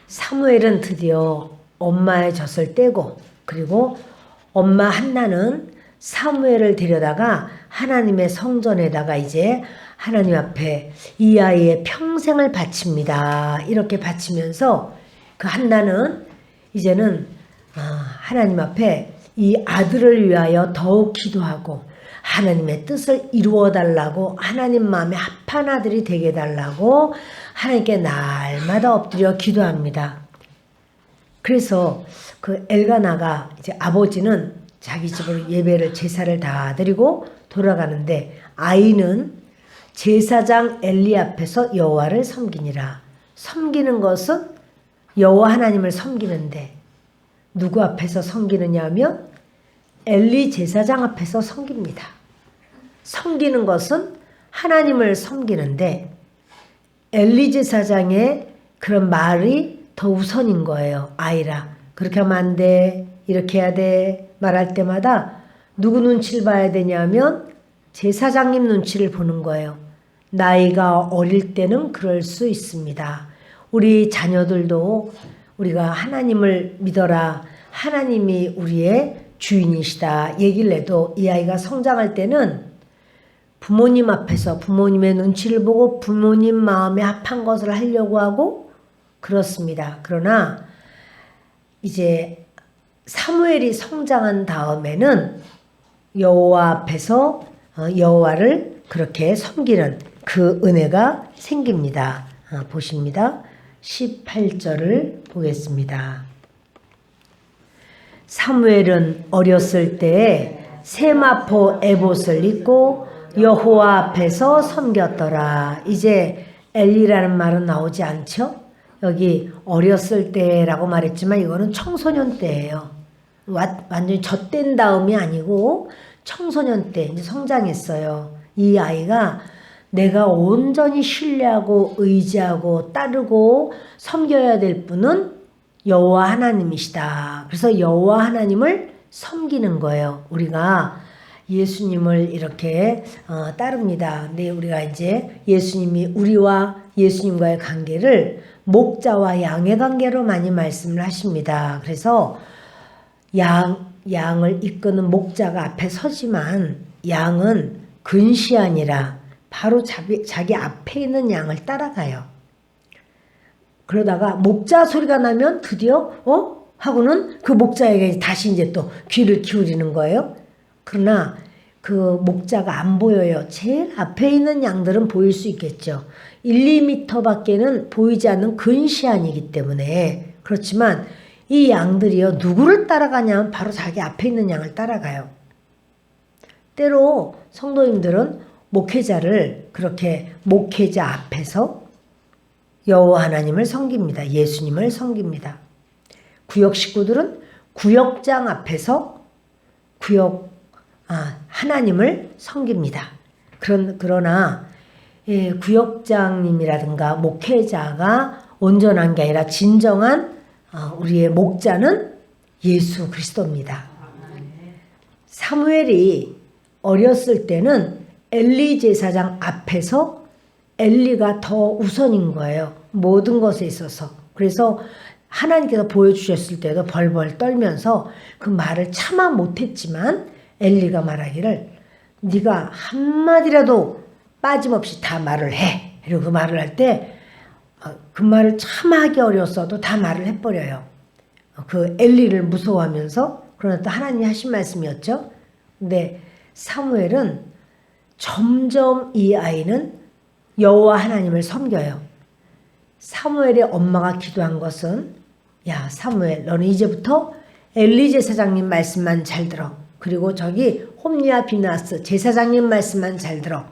사무엘은 드디어 엄마의 젖을 떼고, 그리고 엄마 한나는 사무엘을 데려다가 하나님의 성전에다가 이제 하나님 앞에 이 아이의 평생을 바칩니다. 이렇게 바치면서 그 한나는 이제는 하나님 앞에 이 아들을 위하여 더욱 기도하고 하나님의 뜻을 이루어 달라고, 하나님 마음에 합한 아들이 되게 해달라고 하나님께 날마다 엎드려 기도합니다. 그래서 그 엘가나가 이제 아버지는 자기 집으로 예배를 제사를 다 드리고 돌아가는데, 아이는 제사장 엘리 앞에서 여호와를 섬기니라. 섬기는 것은 여호와 하나님을 섬기는데 누구 앞에서 섬기느냐 하면 엘리 제사장 앞에서 섬깁니다. 섬기는 것은 하나님을 섬기는데 엘리 제사장의 그런 말이 더 우선인 거예요. 아이라 그렇게 하면 안 돼, 이렇게 해야 돼 말할 때마다 누구 눈치를 봐야 되냐면 제사장님 눈치를 보는 거예요. 나이가 어릴 때는 그럴 수 있습니다. 우리 자녀들도 우리가 하나님을 믿어라, 하나님이 우리의 주인이시다 얘기를 해도 이 아이가 성장할 때는 부모님 앞에서 부모님의 눈치를 보고 부모님 마음에 합한 것을 하려고 하고 그렇습니다. 그러나 이제 사무엘이 성장한 다음에는 여호와 앞에서 여호와를 그렇게 섬기는 그 은혜가 생깁니다. 보십니다. 18절을 보겠습니다. 사무엘은 어렸을 때에 세마포 에봇을 입고 여호와 앞에서 섬겼더라. 이제 엘리라는 말은 나오지 않죠? 여기 어렸을 때라고 말했지만 이거는 청소년 때예요. 완전히 젖된 다음이 아니고 청소년 때 이제 성장했어요. 이 아이가 내가 온전히 신뢰하고 의지하고 따르고 섬겨야 될 분은 여호와 하나님이시다. 그래서 여호와 하나님을 섬기는 거예요. 우리가 예수님을 이렇게 따릅니다. 근데 우리가 이제 예수님이 우리와 예수님과의 관계를 목자와 양의 관계로 많이 말씀을 하십니다. 그래서 양을 이끄는 목자가 앞에 서지만 양은 근시 아니라 바로 자기 앞에 있는 양을 따라가요. 그러다가 목자 소리가 나면 드디어 하고는 그 목자에게 다시 이제 또 귀를 기울이는 거예요. 그러나 그 목자가 안 보여요. 제일 앞에 있는 양들은 보일 수 있겠죠. 1, 2m 밖에는 보이지 않는 근시안이기 때문에. 그렇지만 이 양들이요, 누구를 따라가냐면 바로 자기 앞에 있는 양을 따라가요. 때로 성도님들은 목회자를 그렇게 목회자 앞에서 여호와 하나님을 섬깁니다. 예수님을 섬깁니다. 구역 식구들은 구역장 앞에서 하나님을 섬깁니다. 그러나 구역장님이라든가 목회자가 온전한 게 아니라 진정한 우리의 목자는 예수 그리스도입니다. 사무엘이 어렸을 때는 엘리 제사장 앞에서 엘리가 더 우선인 거예요. 모든 것에 있어서. 그래서 하나님께서 보여주셨을 때도 벌벌 떨면서 그 말을 참아 못했지만 엘리가 말하기를 네가 한마디라도 빠짐없이 다 말을 해. 그리고 그 말을 할 때 그 말을 참하기 어려웠어도 다 말을 해버려요. 그 엘리를 무서워하면서. 그러나 또 하나님이 하신 말씀이었죠. 근데 사무엘은 점점 이 아이는 여호와 하나님을 섬겨요. 사무엘의 엄마가 기도한 것은 야 사무엘 너는 이제부터 엘리 제사장님 말씀만 잘 들어. 그리고 저기 홈리와 비나스 제사장님 말씀만 잘 들어.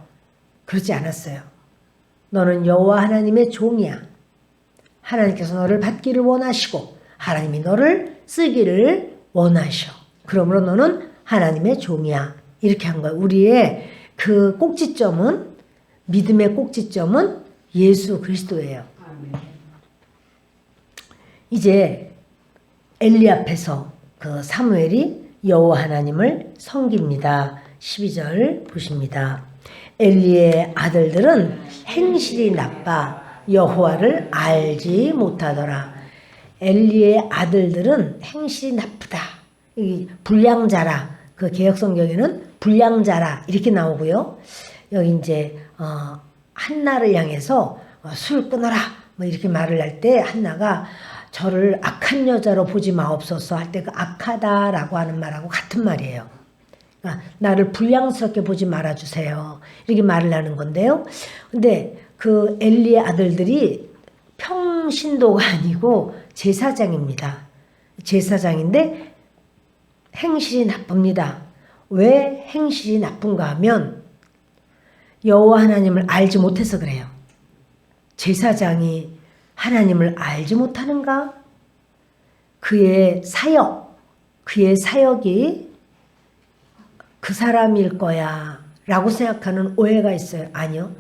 그러지 않았어요. 너는 여호와 하나님의 종이야. 하나님께서 너를 받기를 원하시고 하나님이 너를 쓰기를 원하셔. 그러므로 너는 하나님의 종이야. 이렇게 한 거예요. 우리의 그 꼭지점은, 믿음의 꼭지점은 예수 그리스도예요. 이제 엘리 앞에서 그 사무엘이 여호와 하나님을 섬깁니다. 12절 보십니다. 엘리의 아들들은 행실이 나빠 여호와를 알지 못하더라. 엘리의 아들들은 행실이 나쁘다. 이 불량자라. 그 개역성경에는 불량자라 이렇게 나오고요. 여기 이제 한나를 향해서 술 끊어라 뭐 이렇게 말을 할 때 한나가 저를 악한 여자로 보지 마옵소서 할 때 그 악하다라고 하는 말하고 같은 말이에요. 그러니까 나를 불량스럽게 보지 말아주세요. 이렇게 말을 하는 건데요. 근데 그 엘리의 아들들이 평신도가 아니고 제사장입니다. 제사장인데 행실이 나쁩니다. 왜 행실이 나쁜가 하면 여호와 하나님을 알지 못해서 그래요. 제사장이 하나님을 알지 못하는가? 그의 사역이 그 사람일 거야 라고 생각하는 오해가 있어요. 아니요.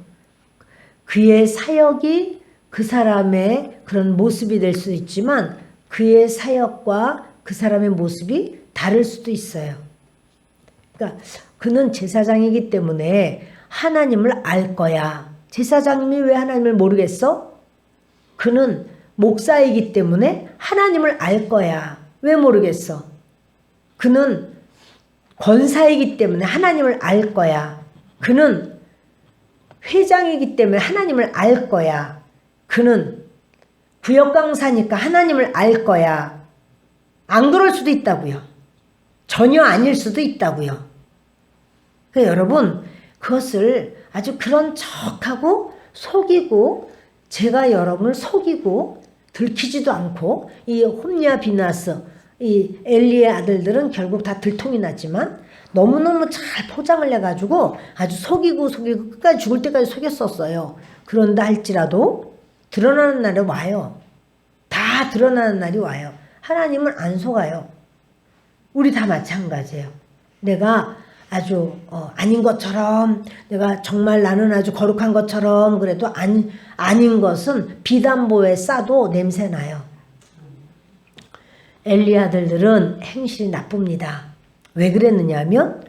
그의 사역이 그 사람의 그런 모습이 될 수 있지만 그의 사역과 그 사람의 모습이 다를 수도 있어요. 그러니까 그는 제사장이기 때문에 하나님을 알 거야. 제사장님이 왜 하나님을 모르겠어? 그는 목사이기 때문에 하나님을 알 거야. 왜 모르겠어? 그는 권사이기 때문에 하나님을 알 거야. 그는 회장이기 때문에 하나님을 알 거야. 그는 구역강사니까 하나님을 알 거야. 안 그럴 수도 있다고요. 전혀 아닐 수도 있다고요. 그러니까 여러분 그것을 아주 그런 척하고 속이고 제가 여러분을 속이고 들키지도 않고 이 홈리아 비나스 이 엘리의 아들들은 결국 다 들통이 났지만 너무너무 잘 포장을 해가지고 아주 속이고 끝까지 죽을 때까지 속였었어요. 그런다 할지라도 드러나는 날이 와요. 다 드러나는 날이 와요. 하나님은 안 속아요. 우리 다 마찬가지예요. 내가 아주 아닌 것처럼 내가 정말 나는 아주 거룩한 것처럼 그래도 아닌 것은 비단보에 싸도 냄새나요. 엘리 아들들은 행실이 나쁩니다. 왜 그랬느냐 하면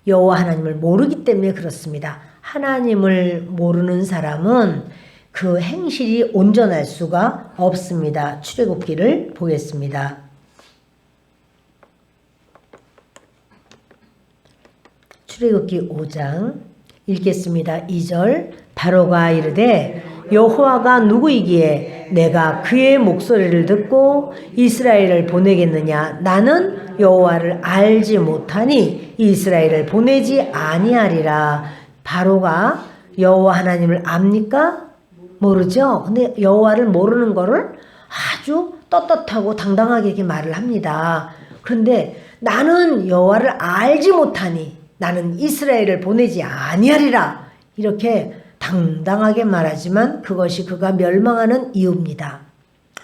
여호와 하나님을 모르기 때문에 그렇습니다. 하나님을 모르는 사람은 그 행실이 온전할 수가 없습니다. 출애굽기를 보겠습니다. 출애굽기 5장 읽겠습니다. 2절 바로가 이르되 여호와가 누구이기에 내가 그의 목소리를 듣고 이스라엘을 보내겠느냐 나는 여호와를 알지 못하니 이스라엘을 보내지 아니하리라. 바로가 여호와 하나님을 압니까? 모르죠. 근데 여호와를 모르는 거를 아주 떳떳하고 당당하게 이렇게 말을 합니다. 그런데 나는 여호와를 알지 못하니 나는 이스라엘을 보내지 아니하리라. 이렇게 당당하게 말하지만 그것이 그가 멸망하는 이유입니다.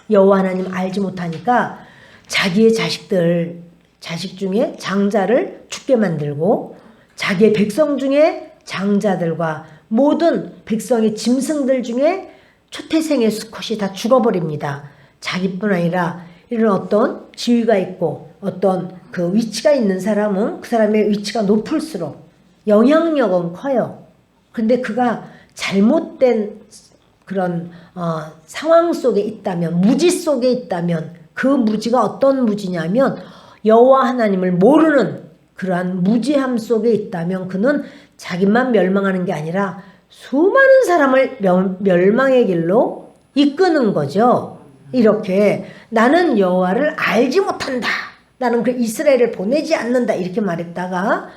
여호와 하나님 알지 못하니까 자기의 자식 중에 장자를 죽게 만들고 자기의 백성 중에 장자들과 모든 백성의 짐승들 중에 초태생의 수컷이 다 죽어버립니다. 자기뿐 아니라 이런 어떤 지위가 있고 어떤 그 위치가 있는 사람은 그 사람의 위치가 높을수록 영향력은 커요. 근데 그가 잘못된 그런 상황 속에 있다면, 무지 속에 있다면 그 무지가 어떤 무지냐면 여호와 하나님을 모르는 그러한 무지함 속에 있다면 그는 자기만 멸망하는 게 아니라 수많은 사람을 멸망의 길로 이끄는 거죠. 이렇게 나는 여호와를 알지 못한다. 나는 그 이스라엘을 보내지 않는다. 이렇게 말했다가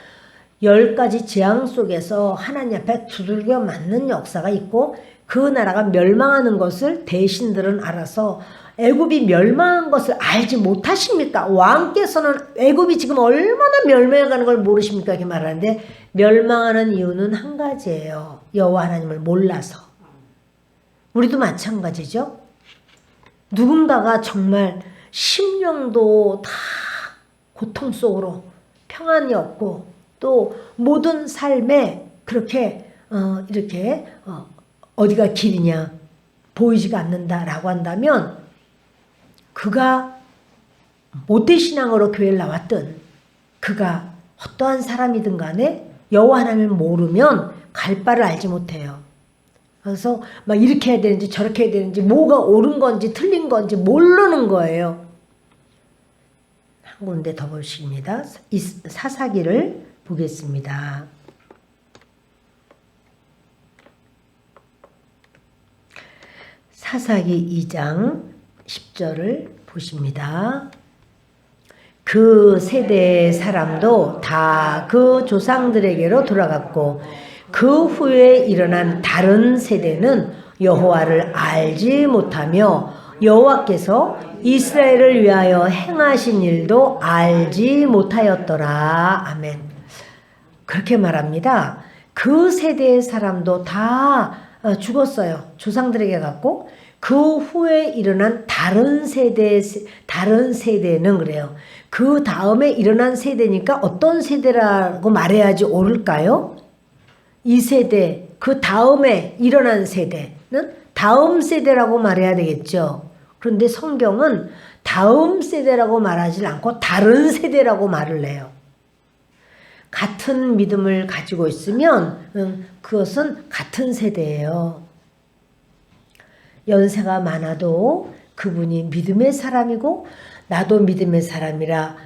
10가지 재앙 속에서 하나님 앞에 두들겨 맞는 역사가 있고 그 나라가 멸망하는 것을 대신들은 알아서 애굽이 멸망한 것을 알지 못하십니까? 왕께서는 애굽이 지금 얼마나 멸망해가는 걸 모르십니까? 이렇게 말하는데 멸망하는 이유는 한 가지예요. 여호와 하나님을 몰라서. 우리도 마찬가지죠. 누군가가 정말 심령도 다 고통 속으로 평안이 없고 또 모든 삶에 그렇게 이렇게 어디가 길이냐 보이지가 않는다라고 한다면 그가 모태신앙으로 교회를 나왔든 그가 어떠한 사람이든 간에 여호와 하나님을 모르면 갈 바를 알지 못해요. 그래서 막 이렇게 해야 되는지 저렇게 해야 되는지 뭐가 옳은 건지 틀린 건지 모르는 거예요. 한 군데 더 보십니다. 이 사사기를 보겠습니다. 사사기 2장 10절을 보십니다. 그 세대의 사람도 다 그 조상들에게로 돌아갔고 그 후에 일어난 다른 세대는 여호와를 알지 못하며 여호와께서 이스라엘을 위하여 행하신 일도 알지 못하였더라. 아멘. 그렇게 말합니다. 그 세대의 사람도 다 죽었어요. 조상들에게 갔고 그 후에 일어난 다른 세대는 그래요. 그 다음에 일어난 세대니까 어떤 세대라고 말해야지 옳을까요? 이 세대, 그 다음에 일어난 세대는 다음 세대라고 말해야 되겠죠. 그런데 성경은 다음 세대라고 말하지 않고 다른 세대라고 말을 해요. 같은 믿음을 가지고 있으면 그것은 같은 세대예요. 연세가 많아도 그분이 믿음의 사람이고 나도 믿음의 사람이라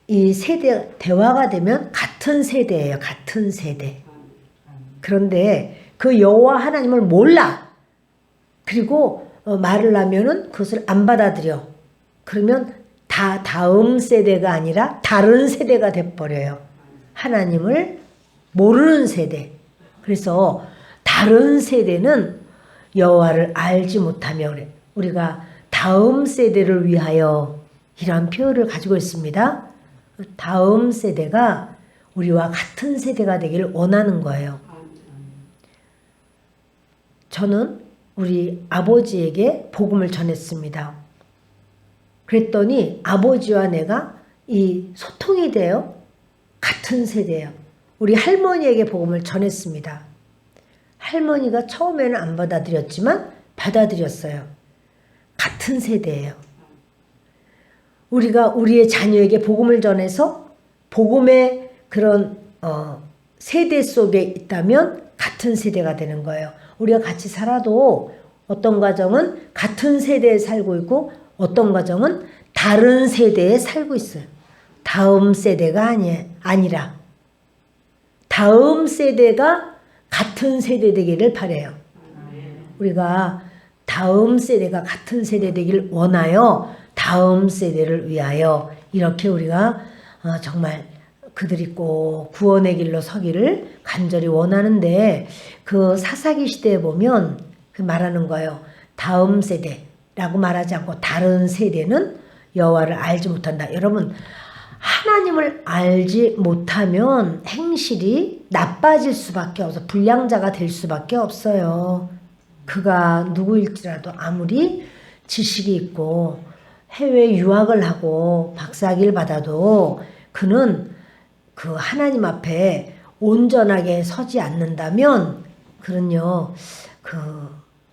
이 세대 대화가 되면 같은 세대예요. 같은 세대. 그런데 그 여호와 하나님을 몰라. 그리고 말을 하면은 그것을 안 받아들여. 그러면 다 다음 세대가 아니라 다른 세대가 돼버려요. 하나님을 모르는 세대. 그래서 다른 세대는 여호와를 알지 못하며 그래. 우리가 다음 세대를 위하여 이런 표현을 가지고 있습니다. 다음 세대가 우리와 같은 세대가 되기를 원하는 거예요. 저는 우리 아버지에게 복음을 전했습니다. 그랬더니 아버지와 내가 이 소통이 돼요. 같은 세대예요. 우리 할머니에게 복음을 전했습니다. 할머니가 처음에는 안 받아들였지만 받아들였어요. 같은 세대예요. 우리가 우리의 자녀에게 복음을 전해서 복음의 그런 세대 속에 있다면 같은 세대가 되는 거예요. 우리가 같이 살아도 어떤 가정은 같은 세대에 살고 있고 어떤 가정은 다른 세대에 살고 있어요. 다음 세대가 아니라 다음 세대가 같은 세대 되기를 바라요. 우리가 다음 세대가 같은 세대 되기를 원하여 다음 세대를 위하여 이렇게 우리가 정말 그들이 꼭 구원의 길로 서기를 간절히 원하는데 그 사사기 시대에 보면 그 말하는 거예요. 다음 세대라고 말하지 않고 다른 세대는 여호와를 알지 못한다. 여러분 하나님을 알지 못하면 행실이 나빠질 수밖에 없어. 불량자가 될 수밖에 없어요. 그가 누구일지라도 아무리 지식이 있고 해외 유학을 하고 박사학위를 받아도 그는 그 하나님 앞에 온전하게 서지 않는다면 그는요 그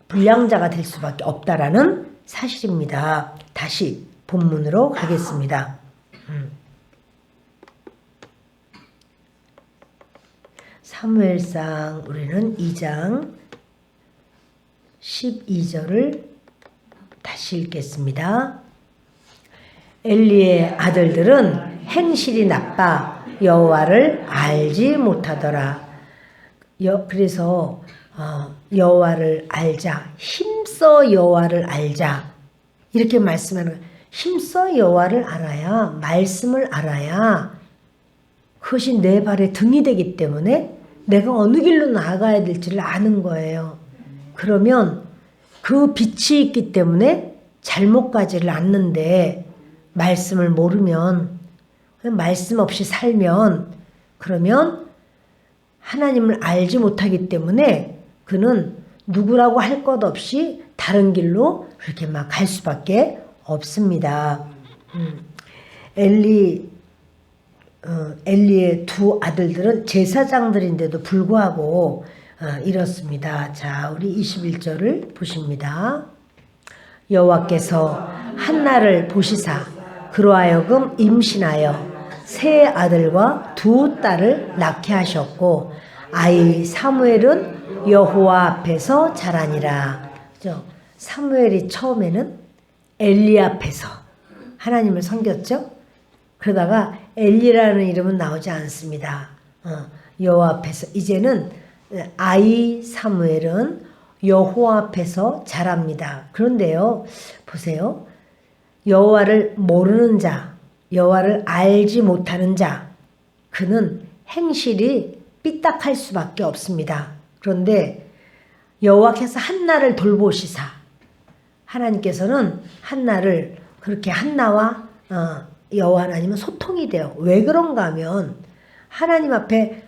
불량자가 될 수밖에 없다라는 사실입니다. 다시 본문으로 가겠습니다. 사무엘상 우리는 2장 12절을 다시 읽겠습니다. 엘리의 아들들은 행실이 나빠 여호와를 알지 못하더라. 그래서 여호와를 알자. 힘써 여호와를 알자. 이렇게 말씀하는 거예요. 힘써 여호와를 알아야 말씀을 알아야 그것이 내 발의 등이 되기 때문에 내가 어느 길로 나아가야 될지를 아는 거예요. 그러면 그 빛이 있기 때문에 잘못 가지를 않는데 말씀을 모르면 말씀 없이 살면 그러면 하나님을 알지 못하기 때문에 그는 누구라고 할 것 없이 다른 길로 그렇게 막 갈 수밖에 없습니다. 엘리의 두 아들들은 제사장들인데도 불구하고 이렇습니다. 자, 우리 21절을 보십니다. 여호와께서 한나를 보시사 그로 하여금 임신하여 세 아들과 두 딸을 낳게 하셨고 아이 사무엘은 여호와 앞에서 자라니라. 그죠? 사무엘이 처음에는 엘리 앞에서 하나님을 섬겼죠. 그러다가 엘리라는 이름은 나오지 않습니다. 여호와 앞에서 이제는 아이 사무엘은 여호와 앞에서 자랍니다. 그런데요, 보세요. 여호와를 모르는 자, 여호와를 알지 못하는 자, 그는 행실이 삐딱할 수밖에 없습니다. 그런데 여호와께서 한나를 돌보시사 하나님께서는 한나를 그렇게 한나와 여호와 하나님은 소통이 돼요. 왜 그런가 하면 하나님 앞에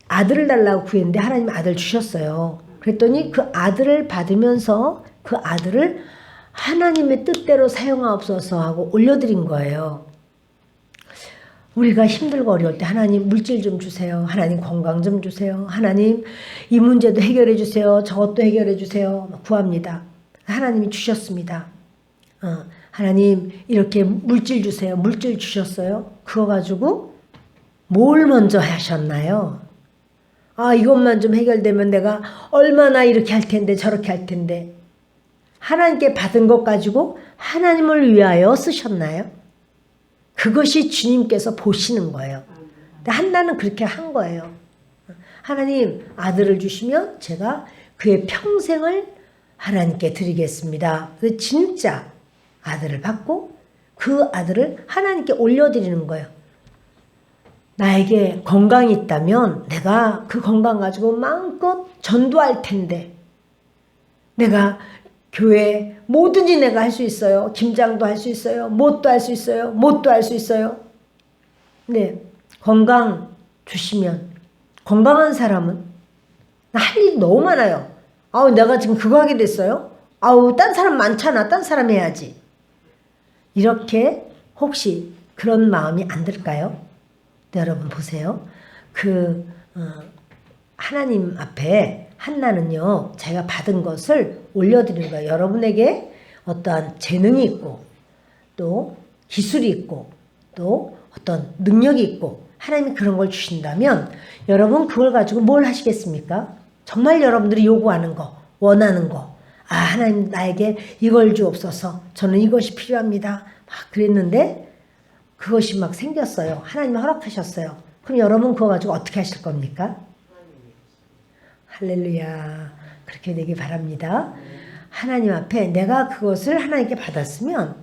아들을 달라고 구했는데 하나님 아들 주셨어요. 그랬더니 그 아들을 받으면서 그 아들을 하나님의 뜻대로 사용하옵소서 하고 올려드린 거예요. 우리가 힘들고 어려울 때 하나님 물질 좀 주세요. 하나님 건강 좀 주세요. 하나님 이 문제도 해결해 주세요. 저것도 해결해 주세요. 구합니다. 하나님이 주셨습니다. 하나님 이렇게 물질 주세요. 물질 주셨어요. 그거 가지고 뭘 먼저 하셨나요? 이것만 좀 해결되면 내가 얼마나 이렇게 할 텐데 저렇게 할 텐데. 하나님께 받은 것 가지고 하나님을 위하여 쓰셨나요? 그것이 주님께서 보시는 거예요. 근데 한나는 그렇게 한 거예요. 하나님 아들을 주시면 제가 그의 평생을 하나님께 드리겠습니다. 그래서 진짜 아들을 받고 그 아들을 하나님께 올려드리는 거예요. 나에게 건강이 있다면 내가 그 건강 가지고 마음껏 전도할 텐데 내가 교회 뭐든지 내가 할 수 있어요. 김장도 할 수 있어요. 못도 할 수 있어요. 못도 할 수 있어요. 네, 건강 주시면 건강한 사람은 나 할 일이 너무 많아요. 내가 지금 그거 하게 됐어요. 딴 사람 많잖아. 딴 사람 해야지. 이렇게 혹시 그런 마음이 안 들까요? 네, 여러분 보세요. 하나님 앞에 한나는요, 자기가 받은 것을 올려드리는 거예요. 여러분에게 어떠한 재능이 있고, 또 기술이 있고, 또 어떤 능력이 있고, 하나님이 그런 걸 주신다면, 여러분 그걸 가지고 뭘 하시겠습니까? 정말 여러분들이 요구하는 거, 원하는 거, 하나님 나에게 이걸 주옵소서. 저는 이것이 필요합니다. 막 그랬는데, 그것이 막 생겼어요. 하나님이 허락하셨어요. 그럼 여러분 그거 가지고 어떻게 하실 겁니까? 할렐루야. 그렇게 되길 바랍니다. 하나님 앞에 내가 그것을 하나님께 받았으면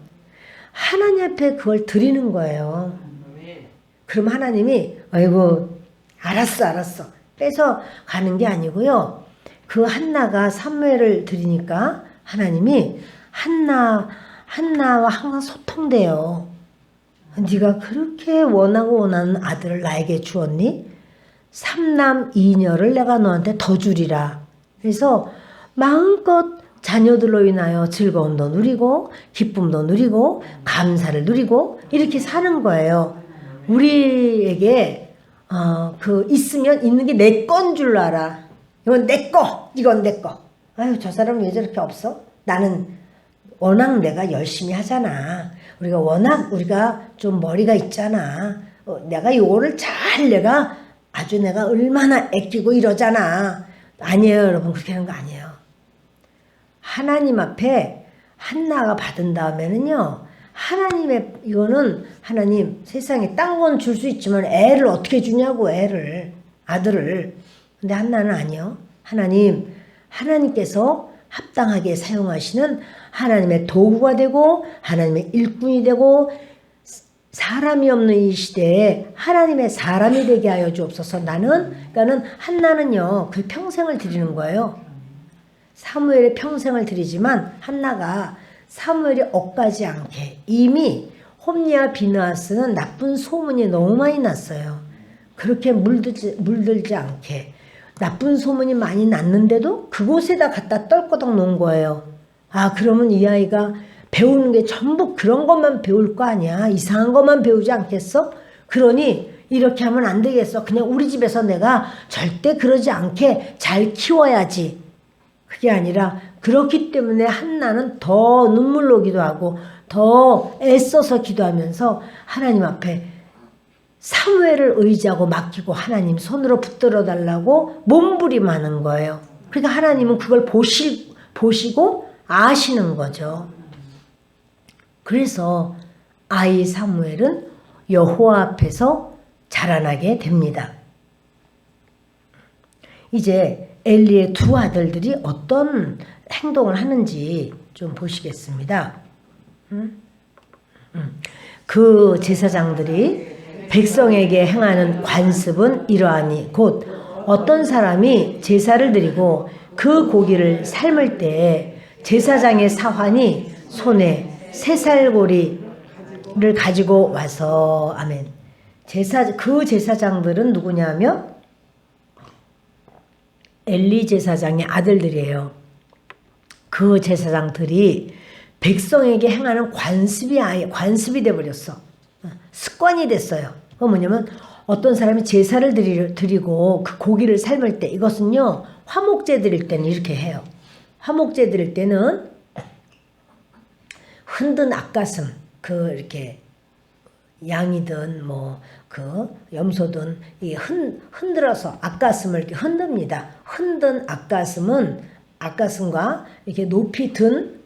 하나님 앞에 그걸 드리는 거예요. 그럼 하나님이 아이고 알았어 빼서 가는 게 아니고요. 그 한나가 사무엘을 드리니까 하나님이 한나와 항상 소통돼요. 네가 그렇게 원하고 원하는 아들을 나에게 주었니? 3남 2녀를 내가 너한테 더 주리라. 그래서 마음껏 자녀들로 인하여 즐거움도 누리고 기쁨도 누리고 감사를 누리고 이렇게 사는 거예요. 우리에게 있으면 있는 게 내 건 줄 알아. 이건 내 거, 이건 내 거. 저 사람은 왜 저렇게 없어? 나는 워낙 내가 열심히 하잖아. 우리가 좀 머리가 있잖아. 내가 요거를 내가 아주 내가 얼마나 아끼고 이러잖아. 아니에요, 여러분. 그렇게 하는 거 아니에요. 하나님 앞에 한나가 받은 다음에는요. 이거는 하나님 세상에 딴 건 줄 수 있지만 애를 어떻게 주냐고, 아들을. 근데 한나는 아니요. 하나님께서 합당하게 사용하시는 하나님의 도구가 되고 하나님의 일꾼이 되고 사람이 없는 이 시대에 하나님의 사람이 되게 하여 주옵소서. 그러니까는 한나는요, 그 평생을 드리는 거예요. 사무엘의 평생을 드리지만 한나가 사무엘이 엇가지 않게 이미 홈리와 비느하스는 나쁜 소문이 너무 많이 났어요. 그렇게 물들지 않게 나쁜 소문이 많이 났는데도 그곳에다 갖다 떨거덕 놓은 거예요. 그러면 이 아이가 배우는 게 전부 그런 것만 배울 거 아니야. 이상한 것만 배우지 않겠어? 그러니 이렇게 하면 안 되겠어. 그냥 우리 집에서 내가 절대 그러지 않게 잘 키워야지. 그게 아니라 그렇기 때문에 한나는 더 눈물 나기도 하고 더 애써서 기도하면서 하나님 앞에 사무엘을 의지하고 맡기고 하나님 손으로 붙들어 달라고 몸부림하는 거예요. 그러니까 하나님은 그걸 보시고 아시는 거죠. 그래서 아이 사무엘은 여호와 앞에서 자라나게 됩니다. 이제 엘리의 두 아들들이 어떤 행동을 하는지 좀 보시겠습니다. 그 제사장들이 백성에게 행하는 관습은 이러하니 곧 어떤 사람이 제사를 드리고 그 고기를 삶을 때 제사장의 사환이 손에 새살고리를 가지고 와서 아멘. 그 제사장들은 누구냐면 엘리 제사장의 아들들이에요. 그 제사장들이 백성에게 행하는 관습이 돼버렸어. 습관이 됐어요. 그건 뭐냐면 어떤 사람이 제사를 드리고 그 고기를 삶을 때 이것은요 화목제 드릴 때는 이렇게 해요. 화목제 드릴 때는 흔든 앞가슴 이렇게 양이든 염소든 이 흔들어서 앞가슴을 이렇게 흔듭니다. 흔든 앞가슴과 이렇게 높이 든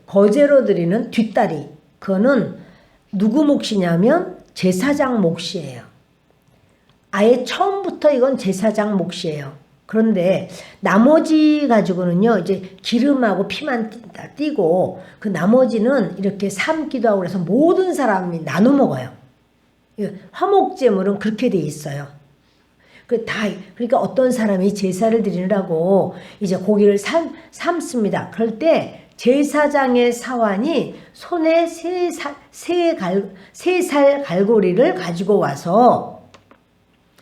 거제로 드리는 뒷다리. 그거는 누구 몫이냐면 제사장 몫이에요. 아예 처음부터 이건 제사장 몫이에요. 그런데 나머지 가지고는요 이제 기름하고 피만 띄고 그 나머지는 이렇게 삶기도 하고 그래서 모든 사람이 나눠 먹어요. 화목제물은 그렇게 돼 있어요. 그러니까 어떤 사람이 제사를 드리느라고 이제 고기를 삶습니다. 그럴 때 제사장의 사환이 손에 세 살 갈고리를 가지고 와서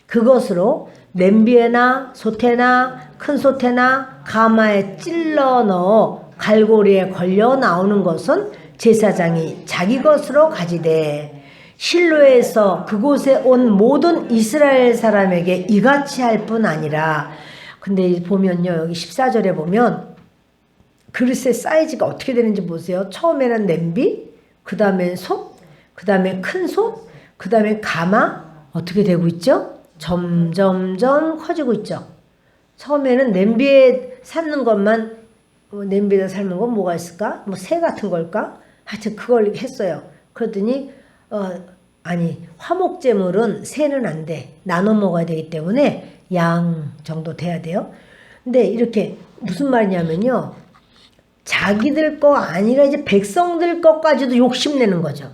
그것으로 냄비에나 솥에나 큰 솥에나 가마에 찔러 넣어 갈고리에 걸려 나오는 것은 제사장이 자기 것으로 가지되 실로에서 그곳에 온 모든 이스라엘 사람에게 이같이 할 뿐 아니라 근데 보면요 여기 14절에 보면 그릇의 사이즈가 어떻게 되는지 보세요. 처음에는 냄비, 그 다음에 솥, 그 다음에 큰 솥, 그 다음에 가마 어떻게 되고 있죠? 점점점 커지고 있죠. 처음에는 냄비에 삶는 것만 냄비에다 삶는 건 뭐가 있을까? 새 같은 걸까? 하여튼 그걸 했어요. 그러더니 아니 화목제물은 새는 안 돼. 나눠 먹어야 되기 때문에 양 정도 돼야 돼요. 근데 이렇게 무슨 말이냐면요. 자기들 거 아니라 이제 백성들 것까지도 욕심내는 거죠.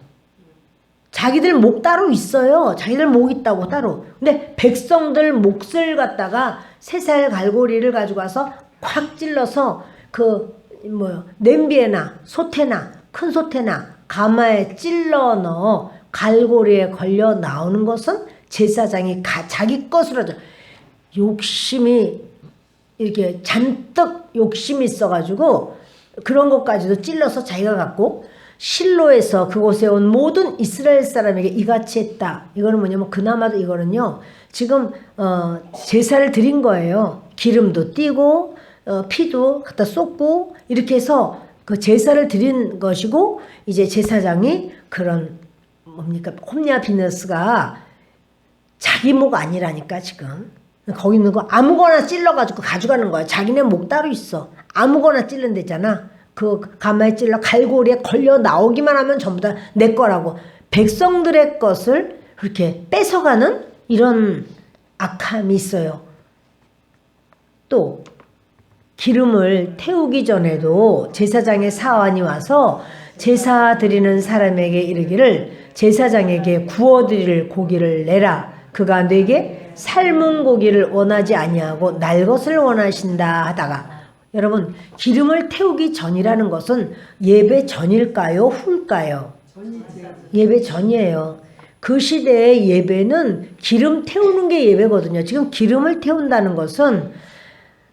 자기들 목 따로 있어요. 자기들 목 있다고 따로. 근데 백성들 몫을 갖다가 세 살 갈고리를 가지고 와서 콱 찔러서 냄비에나 솥에나 큰 솥에나 가마에 찔러 넣어 갈고리에 걸려 나오는 것은 제사장이 자기 것으로 하죠. 욕심이 이렇게 잔뜩 욕심이 있어가지고 그런 것까지도 찔러서 자기가 갖고 실로에서 그곳에 온 모든 이스라엘 사람에게 이같이 했다. 이거는 뭐냐면 그나마도 이거는요. 지금 제사를 드린 거예요. 기름도 띄고 피도 갖다 쏟고 이렇게 해서 그 제사를 드린 것이고 이제 제사장이 그런 뭡니까 홈냐 비너스가 자기 목 아니라니까 지금 거기 있는 거 아무거나 찔러가지고 가져가는 거야. 자기네 목 따로 있어. 아무거나 찔른대잖아. 그 가마에 찔러 갈고리에 걸려 나오기만 하면 전부 다 내 거라고. 백성들의 것을 그렇게 뺏어가는 이런 악함이 있어요. 또 기름을 태우기 전에도 제사장의 사환이 와서 제사 드리는 사람에게 이르기를 제사장에게 구워드릴 고기를 내라. 그가 내게 삶은 고기를 원하지 아니하고 날 것을 원하신다 하다가 여러분 기름을 태우기 전이라는 것은 예배 전일까요? 후일까요? 예배 전이에요. 그 시대의 예배는 기름 태우는 게 예배거든요. 지금 기름을 태운다는 것은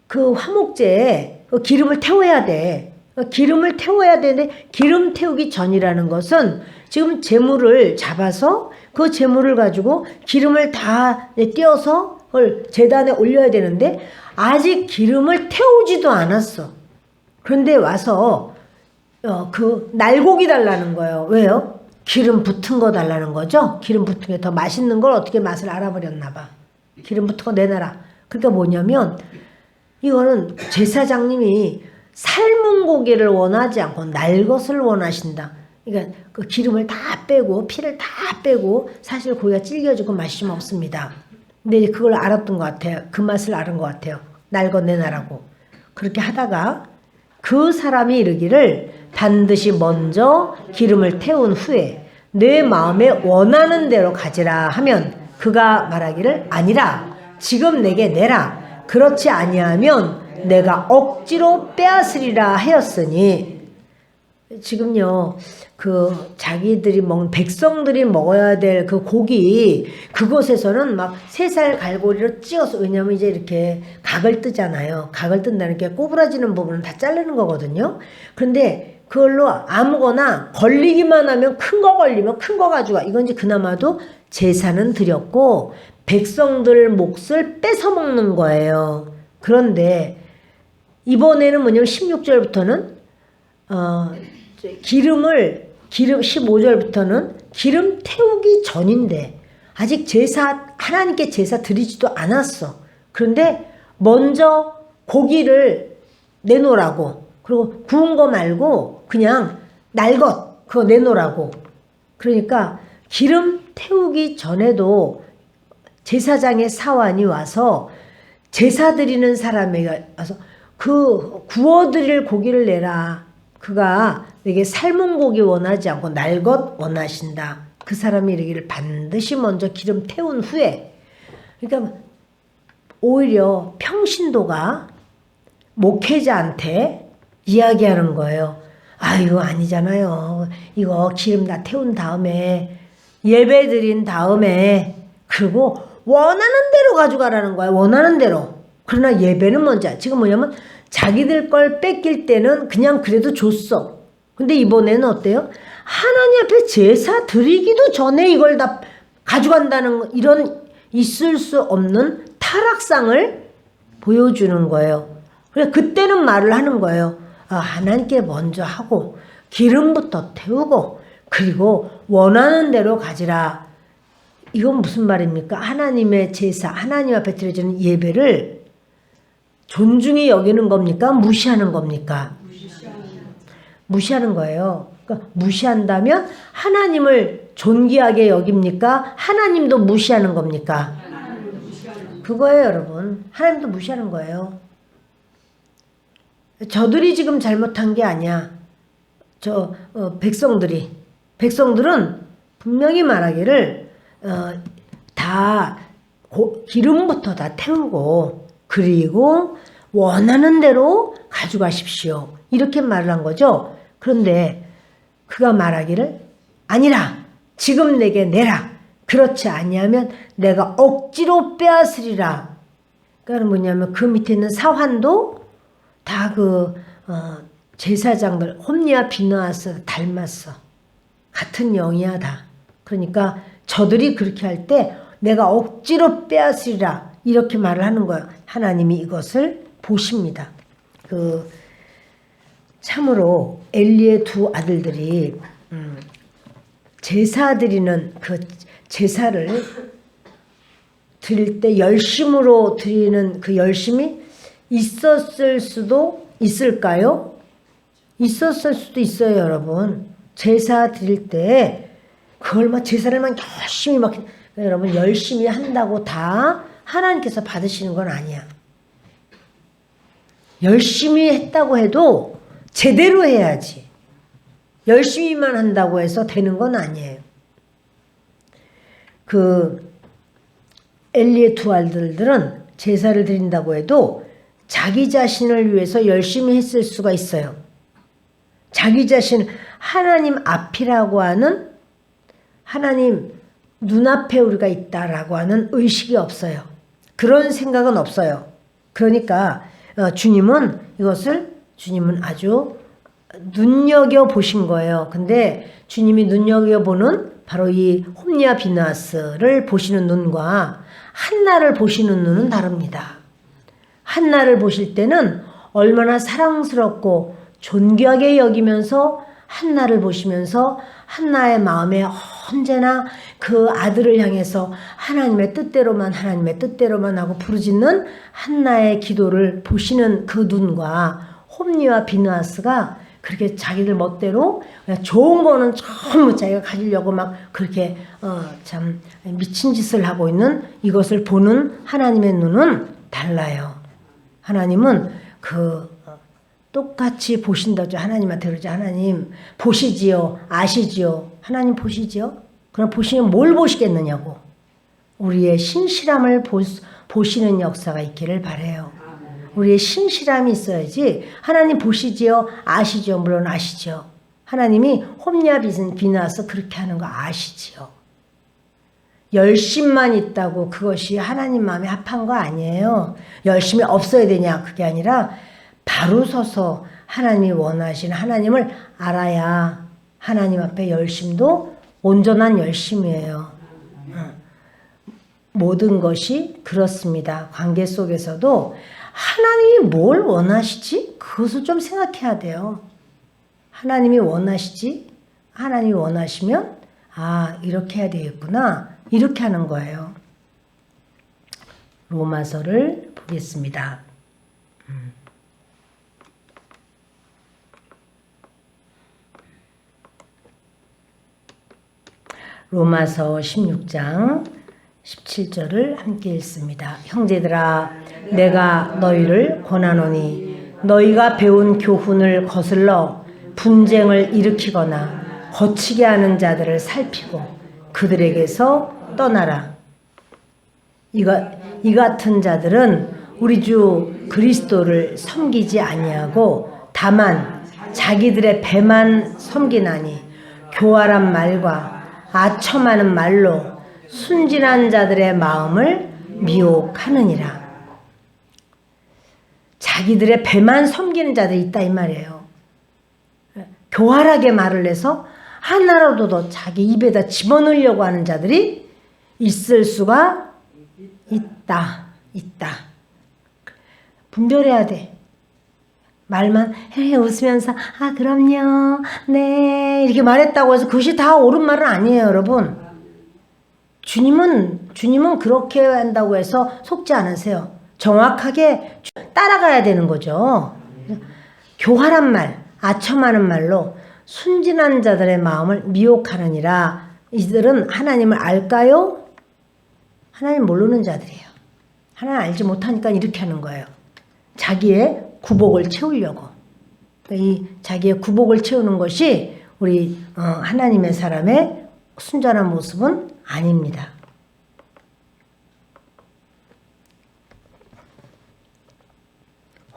그 화목제에 기름을 태워야 돼. 기름을 태워야 되는데 기름 태우기 전이라는 것은 지금 제물을 잡아서 그 제물을 가지고 기름을 다 띄어서 그걸 제단에 올려야 되는데 아직 기름을 태우지도 않았어. 그런데 와서 그 날고기 달라는 거예요. 왜요? 기름 붙은 거 달라는 거죠. 기름 붙은 게 더 맛있는 걸 어떻게 맛을 알아버렸나 봐. 기름 붙은 거 내놔라. 그러니까 뭐냐면 이거는 제사장님이 삶은 고기를 원하지 않고 날 것을 원하신다. 그러니까 그 기름을 다 빼고 피를 다 빼고 사실 고기가 질겨지고 맛이 좀 없습니다. 근데 이제 그걸 알았던 것 같아요. 그 맛을 알은 것 같아요. 날 것 내놔라고. 그렇게 하다가 그 사람이 이르기를 반드시 먼저 기름을 태운 후에 내 마음에 원하는 대로 가지라 하면 그가 말하기를 아니라 지금 내게 내라. 그렇지 아니하면 내가 억지로 빼앗으리라 하였으니 지금요 그 자기들이 먹는 백성들이 먹어야 될 그 고기 그것에서는 막 3살 갈고리로 찍어서 왜냐면 이제 이렇게 각을 뜨잖아요. 각을 뜬다는 게 꼬부라지는 부분은 다 자르는 거거든요. 그런데 그걸로 아무거나 걸리기만 하면 큰 거 걸리면 큰 거 가져가. 이건 이제 그나마도 제사는 드렸고 백성들 몫을 뺏어 먹는 거예요. 그런데 이번에는 뭐냐면 16절부터는 기름 15절부터는 기름 태우기 전인데 아직 하나님께 제사 드리지도 않았어. 그런데 먼저 고기를 내놓으라고. 그리고 구운 거 말고 그냥 날 것 그거 내놓으라고. 그러니까 기름 태우기 전에도 제사장의 사환이 와서 제사 드리는 사람에게 와서 그 구워드릴 고기를 내라. 그가 내게 삶은 고기 원하지 않고 날 것 원하신다. 그 사람이 이르기를 반드시 먼저 기름 태운 후에. 그러니까 오히려 평신도가 목회자한테 이야기하는 거예요. 아 이거 아니잖아요. 이거 기름 다 태운 다음에 예배 드린 다음에 그리고 원하는 대로 가져가라는 거야. 원하는 대로. 그러나 예배는 먼저. 지금 뭐냐면 자기들 걸 뺏길 때는 그냥 그래도 줬어. 근데 이번에는 어때요? 하나님 앞에 제사 드리기도 전에 이걸 다 가져간다는 이런 있을 수 없는 타락상을 보여주는 거예요. 그래서 그때는 말을 하는 거예요. 하나님께 먼저 하고 기름부터 태우고 그리고 원하는 대로 가지라. 이건 무슨 말입니까? 하나님의 제사, 하나님 앞에 드려지는 예배를 존중히 여기는 겁니까? 무시하는 겁니까? 무시하는 거예요. 그러니까 무시한다면 하나님을 존귀하게 여깁니까? 하나님도 무시하는 겁니까? 그거예요, 여러분. 하나님도 무시하는 거예요. 저들이 지금 잘못한 게 아니야. 백성들은 분명히 말하기를 기름부터 다 태우고 그리고 원하는 대로 가져가십시오. 이렇게 말을 한 거죠. 그런데 그가 말하기를 아니라 지금 내게 내라. 그렇지 아니하면 내가 억지로 빼앗으리라. 그러니까 뭐냐면 그 밑에 있는 사환도 다 제사장들 홈리와 비느하스 닮았어. 같은 영이야 다. 그러니까 저들이 그렇게 할 때 내가 억지로 빼앗으리라 이렇게 말을 하는 거예요. 하나님이 이것을 보십니다. 참으로 엘리의 두 아들들이 제사 드리는 그 제사를 드릴 때 열심으로 드리는 그 열심이 있었을 수도 있을까요? 있었을 수도 있어요, 여러분. 제사 드릴 때 그걸 제사를 열심히 여러분 열심히 한다고 다 하나님께서 받으시는 건 아니야. 열심히 했다고 해도 제대로 해야지. 열심히만 한다고 해서 되는 건 아니에요. 엘리의 두 아들들은 제사를 드린다고 해도 자기 자신을 위해서 열심히 했을 수가 있어요. 자기 자신 하나님 앞이라고 하는 하나님 눈앞에 우리가 있다라고 하는 의식이 없어요. 그런 생각은 없어요. 그러니까 주님은 아주 눈여겨보신 거예요. 근데 주님이 눈여겨보는 바로 이 홈리와 비느하스를 보시는 눈과 한나를 보시는 눈은 다릅니다. 한나를 보실 때는 얼마나 사랑스럽고 존귀하게 여기면서 한나를 보시면서 한나의 마음에 언제나 그 아들을 향해서 하나님의 뜻대로만 하고 부르짖는 한나의 기도를 보시는 그 눈과 홈리와 비느하스가 그렇게 자기들 멋대로 그냥 좋은 거는 전부 자기가 가지려고 막 그렇게 참 미친 짓을 하고 있는 이것을 보는 하나님의 눈은 달라요. 하나님은 똑같이 보신다죠. 하나님한테 그러죠. 하나님 보시지요. 아시지요. 하나님 보시지요. 그럼 보시면 뭘 보시겠느냐고. 우리의 신실함을 보시는 역사가 있기를 바라요. 우리의 신실함이 있어야지. 하나님 보시지요. 아시죠. 물론 아시죠. 하나님이 홈리와 비느하스 그렇게 하는 거 아시지요. 열심만 있다고 그것이 하나님 마음에 합한 거 아니에요. 열심이 없어야 되냐 그게 아니라 바로 서서 하나님이 원하시는 하나님을 알아야 하나님 앞에 열심도 온전한 열심이에요. 모든 것이 그렇습니다. 관계 속에서도 하나님이 뭘 원하시지? 그것을 좀 생각해야 돼요. 하나님이 원하시지? 하나님이 원하시면 이렇게 해야 되겠구나. 이렇게 하는 거예요. 로마서를 보겠습니다. 로마서 16장 17절을 함께 읽습니다. 형제들아 내가 너희를 권하노니 너희가 배운 교훈을 거슬러 분쟁을 일으키거나 거치게 하는 자들을 살피고 그들에게서 떠나라. 이 같은 자들은 우리 주 그리스도를 섬기지 아니하고 다만 자기들의 배만 섬기나니 교활한 말과 아첨하는 말로 순진한 자들의 마음을 미혹하느니라. 자기들의 배만 섬기는 자들이 있다 이 말이에요. 교활하게 말을 해서 하나라도 더 자기 입에다 집어넣으려고 하는 자들이 있을 수가 있다. 분별해야 돼. 말만 웃으면서 그럼요 네 이렇게 말했다고 해서 그것이 다 옳은 말은 아니에요. 여러분 주님은 그렇게 한다고 해서 속지 않으세요. 정확하게 따라가야 되는 거죠. 교활한 말 아첨하는 말로 순진한 자들의 마음을 미혹하느니라. 이들은 하나님을 알까요? 하나님 모르는 자들이에요. 하나님 알지 못하니까 이렇게 하는 거예요. 자기의 구복을 채우려고. 이 자기의 구복을 채우는 것이 우리 하나님의 사람의 순전한 모습은 아닙니다.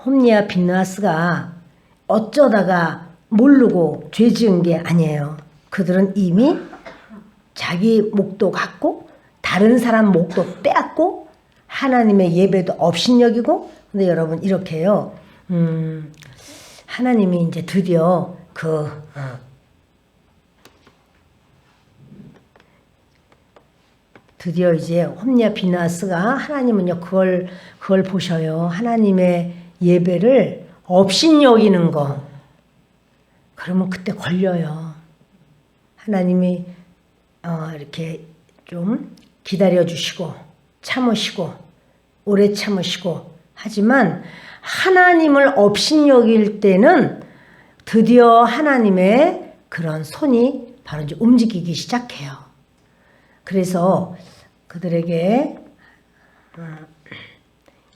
홈리와 비느하스가 어쩌다가 모르고 죄 지은 게 아니에요. 그들은 이미 자기 목도 갖고 다른 사람 목도 빼앗고 하나님의 예배도 업신여기고. 근데 여러분 이렇게요. 하나님이 이제 드디어 드디어 이제 홈리와 비느하스가 하나님은요 그걸 보셔요. 하나님의 예배를 업신여기는 거. 그러면 그때 걸려요. 하나님이 이렇게 좀 기다려 주시고 참으시고 오래 참으시고 하지만 하나님을 업신여길 때는 드디어 하나님의 그런 손이 바로 이제 움직이기 시작해요. 그래서 그들에게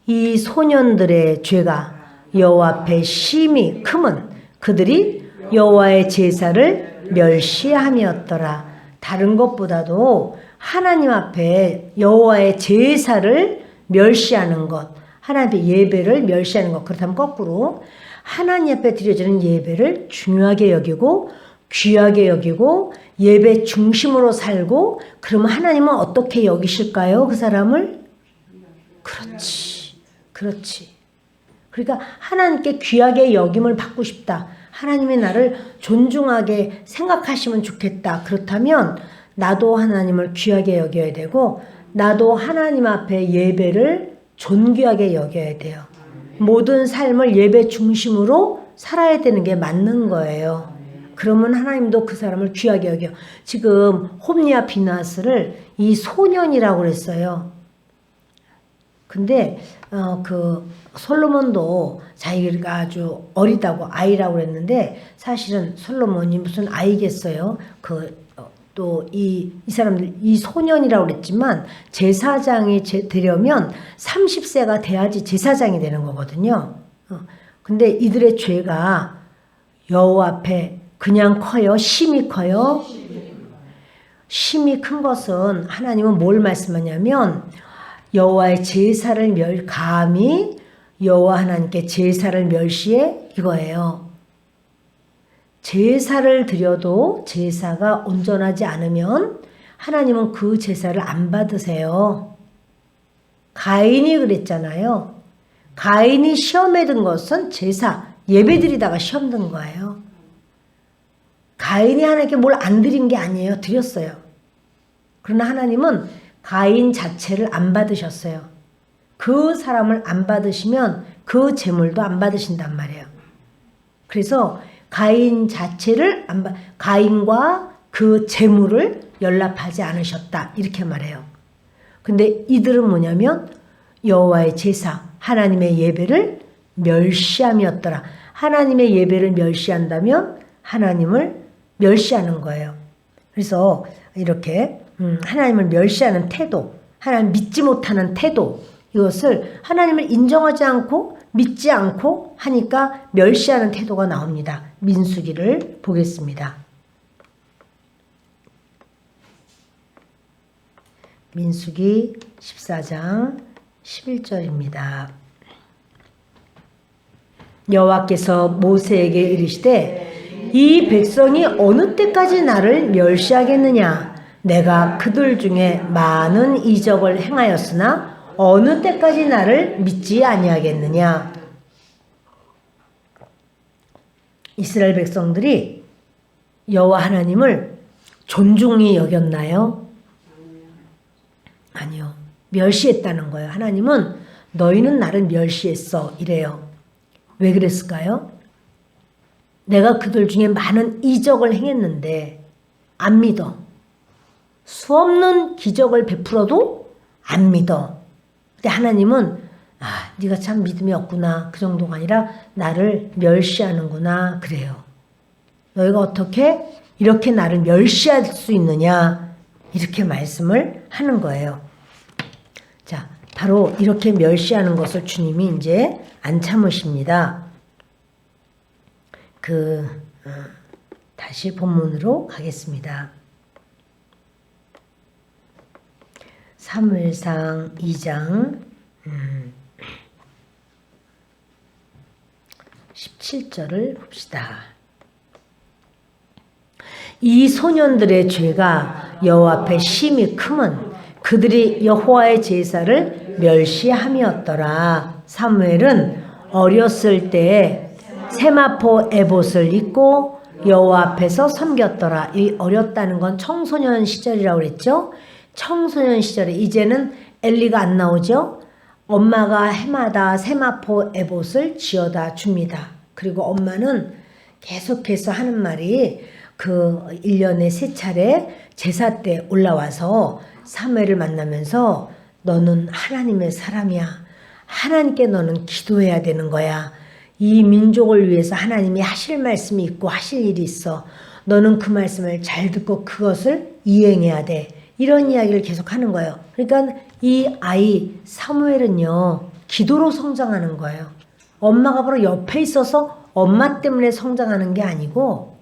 이 소년들의 죄가 여호와 앞에 심히 크면 그들이 여호와의 제사를 멸시함이었더라. 다른 것보다도 하나님 앞에 여호와의 제사를 멸시하는 것, 하나님 앞에 예배를 멸시하는 것. 그렇다면 거꾸로 하나님 앞에 드려지는 예배를 중요하게 여기고 귀하게 여기고 예배 중심으로 살고, 그러면 하나님은 어떻게 여기실까요? 그 사람을? 그렇지. 그러니까 하나님께 귀하게 여김을 받고 싶다. 하나님이 나를 존중하게 생각하시면 좋겠다. 그렇다면 나도 하나님을 귀하게 여겨야 되고 나도 하나님 앞에 예배를 존귀하게 여겨야 돼요. 모든 삶을 예배 중심으로 살아야 되는 게 맞는 거예요. 그러면 하나님도 그 사람을 귀하게 여겨. 지금 홈리와 비나스를 이 소년이라고 그랬어요. 근데 그 솔로몬도 자기가 아주 어리다고 아이라고 그랬는데 사실은 솔로몬이 무슨 아이겠어요. 또 이 사람들 이 소년이라고 그랬지만 제사장이 되려면 30세가 돼야지 제사장이 되는 거거든요. 근데 이들의 죄가 여호와 앞에 그냥 커요? 심히 커요? 심히 큰 것은 하나님은 뭘 말씀하냐면 여호와의 제사를 감히 여호와 하나님께 제사를 멸시해 이거예요. 제사를 드려도 제사가 온전하지 않으면 하나님은 그 제사를 안 받으세요. 가인이 그랬잖아요. 가인이 시험에 든 것은 제사, 예배 드리다가 시험 든 거예요. 가인이 하나님께 뭘 안 드린 게 아니에요. 드렸어요. 그러나 하나님은 가인 자체를 안 받으셨어요. 그 사람을 안 받으시면 그 재물도 안 받으신단 말이에요. 그래서 가인 자체를 가인과 그 재물을 연락하지 않으셨다. 이렇게 말해요. 근데 이들은 뭐냐면 여호와의 제사, 하나님의 예배를 멸시함이었더라. 하나님의 예배를 멸시한다면 하나님을 멸시하는 거예요. 그래서 이렇게 하나님을 멸시하는 태도, 하나님 믿지 못하는 태도, 이것을 하나님을 인정하지 않고 믿지 않고 하니까 멸시하는 태도가 나옵니다. 민수기를 보겠습니다. 민수기 14장 11절입니다. 여호와께서 모세에게 이르시되 이 백성이 어느 때까지 나를 멸시하겠느냐? 내가 그들 중에 많은 이적을 행하였으나 어느 때까지 나를 믿지 아니하겠느냐? 이스라엘 백성들이 여호와 하나님을 존중히 여겼나요? 아니요. 멸시했다는 거예요. 하나님은 너희는 나를 멸시했어 이래요. 왜 그랬을까요? 내가 그들 중에 많은 이적을 행했는데 안 믿어. 수없는 기적을 베풀어도 안 믿어. 근데 하나님은 네가 참 믿음이 없구나. 그 정도가 아니라 나를 멸시하는구나. 그래요. 너희가 어떻게 이렇게 나를 멸시할 수 있느냐. 이렇게 말씀을 하는 거예요. 자, 바로 이렇게 멸시하는 것을 주님이 이제 안 참으십니다. 다시 본문으로 가겠습니다. 사무엘상 2장 17절을 봅시다. 이 소년들의 죄가 여호와 앞에 심히 크면 그들이 여호와의 제사를 멸시함이었더라. 사무엘은 어렸을 때에 세마포 에봇을 입고 여호와 앞에서 섬겼더라. 이 어렸다는 건 청소년 시절이라고 그랬죠. 청소년 시절에 이제는 엘리가 안 나오죠. 엄마가 해마다 세마포 에봇을 지어다 줍니다. 그리고 엄마는 계속해서 하는 말이 1년에 3차례 제사 때 올라와서 사무엘을 만나면서 너는 하나님의 사람이야. 하나님께 너는 기도해야 되는 거야. 이 민족을 위해서 하나님이 하실 말씀이 있고 하실 일이 있어. 너는 그 말씀을 잘 듣고 그것을 이행해야 돼. 이런 이야기를 계속 하는 거예요. 그러니까 이 아이 사무엘은요. 기도로 성장하는 거예요. 엄마가 바로 옆에 있어서 엄마 때문에 성장하는 게 아니고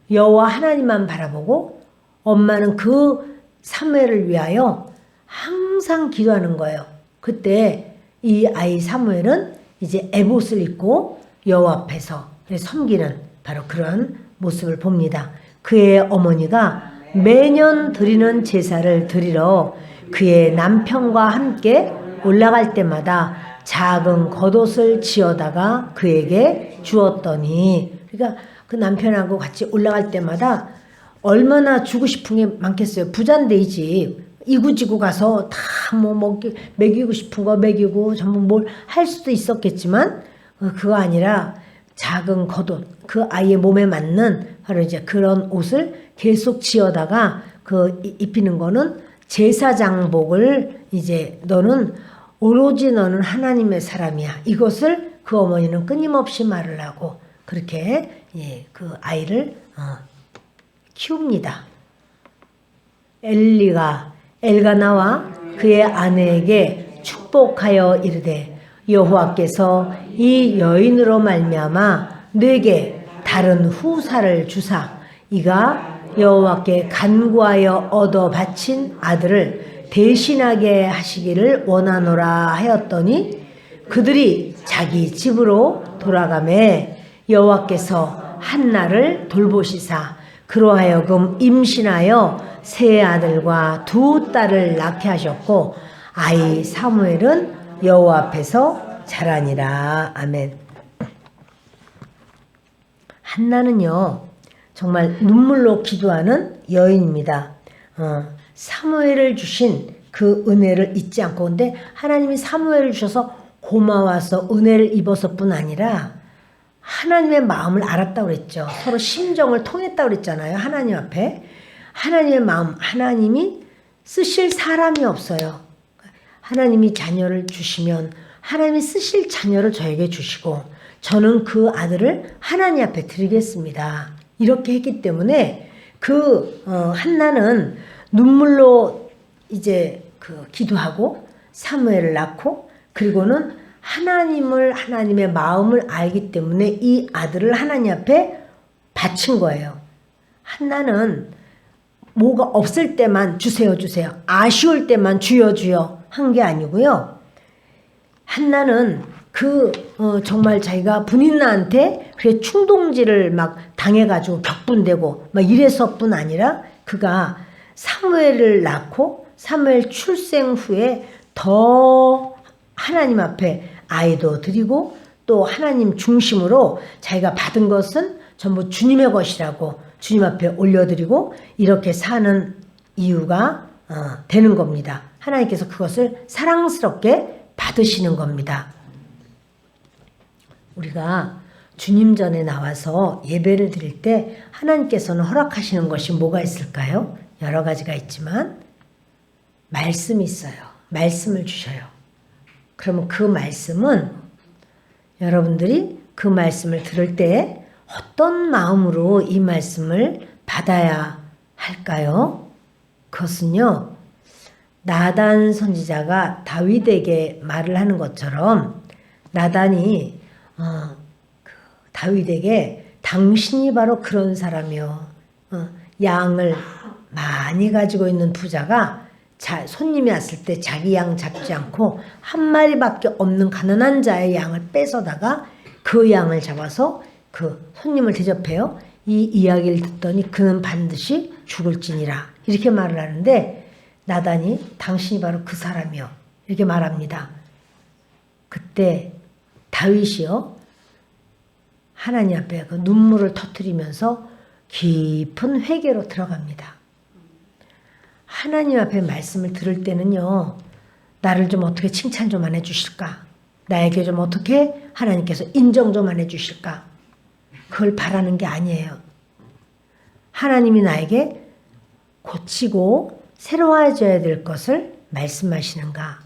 여호와 하나님만 바라보고 엄마는 그 사무엘을 위하여 항상 기도하는 거예요. 그때 이 아이 사무엘은 이제 에봇을 입고 여호와 앞에서 섬기는 바로 그런 모습을 봅니다. 그의 어머니가 매년 드리는 제사를 드리러 그의 남편과 함께 올라갈 때마다 작은 겉옷을 지어다가 그에게 주었더니, 그러니까 그 남편하고 같이 올라갈 때마다 얼마나 주고 싶은 게 많겠어요. 부자인데 이 집 이구지구 가서 다 뭐 먹이고 싶은 거 먹이고 전부 뭘 할 수도 있었겠지만 그거 아니라 작은 겉옷, 그 아이의 몸에 맞는 바로 이제 그런 옷을 계속 지어다가 그 입히는 거는 제사장복을 이제 너는 오로지 너는 하나님의 사람이야. 이것을 그 어머니는 끊임없이 말을 하고 그렇게 그 아이를 키웁니다. 엘가나와 그의 아내에게 축복하여 이르되 여호와께서 이 여인으로 말미암아 네게 다른 후사를 주사 이가 여호와께 간구하여 얻어 바친 아들을 대신하게 하시기를 원하노라 하였더니 그들이 자기 집으로 돌아가매 여호와께서 한나를 돌보시사 그로 하여금 임신하여 세 아들과 두 딸을 낳게 하셨고 아이 사무엘은 여호와 앞에서 자라니라. 아멘. 한나는요 정말 눈물로 기도하는 여인입니다. 사무엘을 주신 그 은혜를 잊지 않고 근데 하나님이 사무엘을 주셔서 고마워서 은혜를 입어서뿐 아니라 하나님의 마음을 알았다고 그랬죠. 서로 심정을 통했다고 그랬잖아요. 하나님 앞에. 하나님의 마음, 하나님이 쓰실 사람이 없어요. 하나님이 자녀를 주시면 하나님이 쓰실 자녀를 저에게 주시고 저는 그 아들을 하나님 앞에 드리겠습니다. 이렇게 했기 때문에 한나는 눈물로 이제 기도하고 사무엘을 낳고 그리고는 하나님의 마음을 알기 때문에 이 아들을 하나님 앞에 바친 거예요. 한나는 뭐가 없을 때만 주세요. 아쉬울 때만 주여 한 게 아니고요. 한나는 정말 자기가 분인나한테 그래 충동질을 막 당해가지고 격분되고 막 이래서뿐 아니라 그가 사무엘을 낳고 사무엘 출생 후에 더 하나님 앞에 아이도 드리고 또 하나님 중심으로 자기가 받은 것은 전부 주님의 것이라고 주님 앞에 올려드리고 이렇게 사는 이유가 되는 겁니다. 하나님께서 그것을 사랑스럽게 받으시는 겁니다. 우리가 주님 전에 나와서 예배를 드릴 때 하나님께서는 허락하시는 것이 뭐가 있을까요? 여러 가지가 있지만 말씀이 있어요. 말씀을 주셔요. 그러면 그 말씀은 여러분들이 그 말씀을 들을 때 어떤 마음으로 이 말씀을 받아야 할까요? 그것은요. 나단 선지자가 다윗에게 말을 하는 것처럼 나단이 다윗에게 당신이 바로 그런 사람이요. 양을 많이 가지고 있는 부자가 손님이 왔을 때 자기 양 잡지 않고 한 마리밖에 없는 가난한 자의 양을 뺏어다가 그 양을 잡아서 그 손님을 대접해요. 이 이야기를 듣더니 그는 반드시 죽을지니라 이렇게 말을 하는데 나단이 당신이 바로 그 사람이요 이렇게 말합니다. 그때 다윗이요 하나님 앞에 그 눈물을 터뜨리면서 깊은 회개로 들어갑니다. 하나님 앞에 말씀을 들을 때는요 나를 좀 어떻게 칭찬 좀 안 해주실까? 나에게 좀 어떻게 하나님께서 인정 좀 안 해주실까? 그걸 바라는 게 아니에요. 하나님이 나에게 고치고 새로워져야 될 것을 말씀하시는가?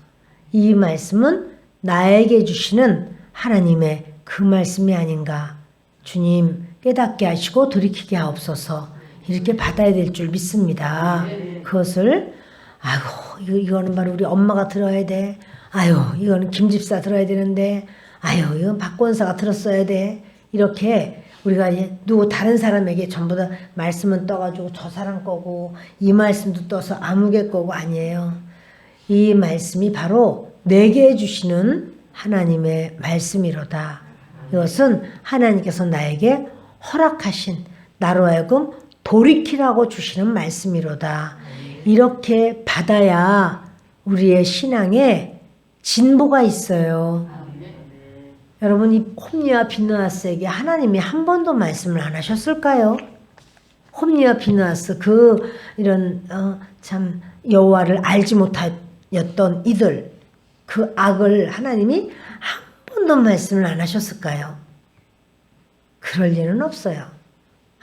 이 말씀은 나에게 주시는 하나님의 그 말씀이 아닌가? 주님 깨닫게 하시고 돌이키게 하옵소서 이렇게 받아야 될 줄 믿습니다. 그것을 아이고 이거는 바로 우리 엄마가 들어야 돼. 아유 이거는 김집사 들어야 되는데 아유 이건 박권사가 들었어야 돼. 이렇게 우리가 이제 다른 사람에게 전부 다 말씀은 떠가지고 저 사람 거고 이 말씀도 떠서 아무개 거고 아니에요. 이 말씀이 바로 내게 주시는 하나님의 말씀이로다. 이것은 하나님께서 나에게 허락하신 나로 하여금 돌이키라고 주시는 말씀이로다. 이렇게 받아야 우리의 신앙에 진보가 있어요. 여러분 이 홈리와 비느하스에게 하나님이 한 번도 말씀을 안 하셨을까요? 홈리와 비느하스 이런 참 여호와를 알지 못하였던 이들 그 악을 하나님이 한 번도 말씀을 안 하셨을까요? 그럴 리는 없어요.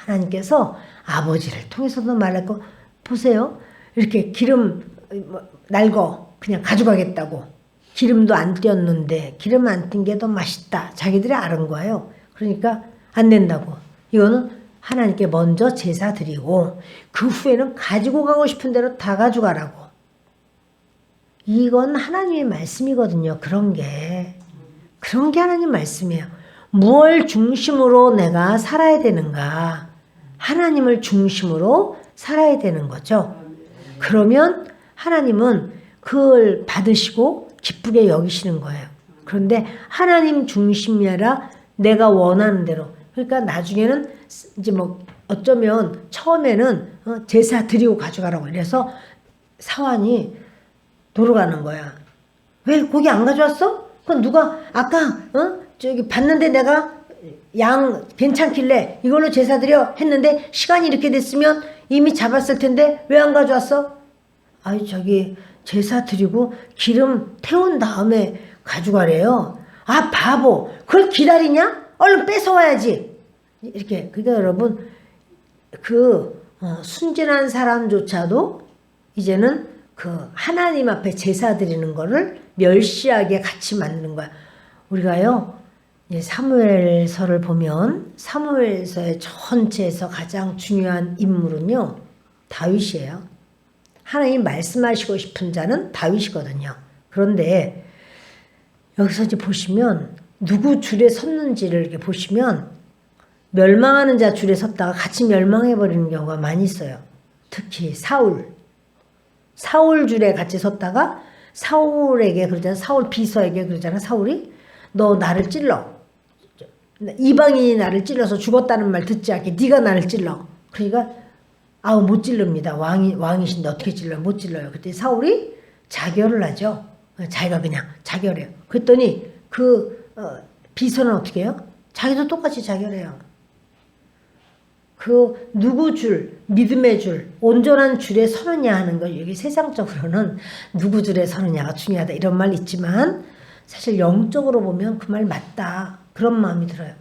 하나님께서 아버지를 통해서도 말했고, 보세요. 이렇게 기름 날거 그냥 가져가겠다고. 기름도 안 띄었는데 기름 안 띈 게 더 맛있다. 자기들이 아는 거예요. 그러니까 안 된다고. 이거는 하나님께 먼저 제사 드리고 그 후에는 가지고 가고 싶은 대로 다 가져가라고. 이건 하나님의 말씀이거든요. 그런 게 하나님 말씀이에요. 무엇을 중심으로 내가 살아야 되는가? 하나님을 중심으로 살아야 되는 거죠. 그러면 하나님은 그걸 받으시고 기쁘게 여기시는 거예요. 그런데 하나님 중심이 아니라 내가 원하는 대로. 그러니까 나중에는 이제 뭐 어쩌면 처음에는 제사 드리고 가져가라고 이래서 사환이 돌아가는 거야. 왜 고기 안 가져왔어? 그럼 누가 아까 저기 봤는데 내가 양 괜찮길래 이걸로 제사 드려 했는데 시간이 이렇게 됐으면 이미 잡았을 텐데 왜 안 가져왔어? 아이 저기 제사 드리고 기름 태운 다음에 가져가래요. 아 바보, 그걸 기다리냐? 얼른 뺏어와야지. 이렇게. 그러니까 여러분 순진한 사람조차도 이제는 그 하나님 앞에 제사 드리는 거를 멸시하게 같이 만드는 거야. 우리가요 사무엘서를 보면 사무엘서의 전체에서 가장 중요한 인물은요 다윗이에요. 하나님 말씀하시고 싶은 자는 다윗이거든요. 그런데 여기서 이제 보시면 누구 줄에 섰는지를 이렇게 보시면 멸망하는 자 줄에 섰다가 같이 멸망해버리는 경우가 많이 있어요. 특히 사울 줄에 같이 섰다가 사울에게 그러잖아. 사울 비서에게 그러잖아. 사울이 너 나를 찔러. 이방인이 나를 찔러서 죽었다는 말 듣지 않게 네가 나를 찔러. 그러니까 아우 못 찔릅니다. 왕이신데 어떻게 찔러요? 못 찔러요. 그때 사울이 자결을 하죠. 자기가 그냥 자결해요. 그랬더니 비서는 어떻게 해요? 자기도 똑같이 자결해요. 누구 줄, 믿음의 줄, 온전한 줄에 서느냐 하는 거, 여기 세상적으로는 누구 줄에 서느냐가 중요하다 이런 말 있지만 사실 영적으로 보면 그 말 맞다. 그런 마음이 들어요.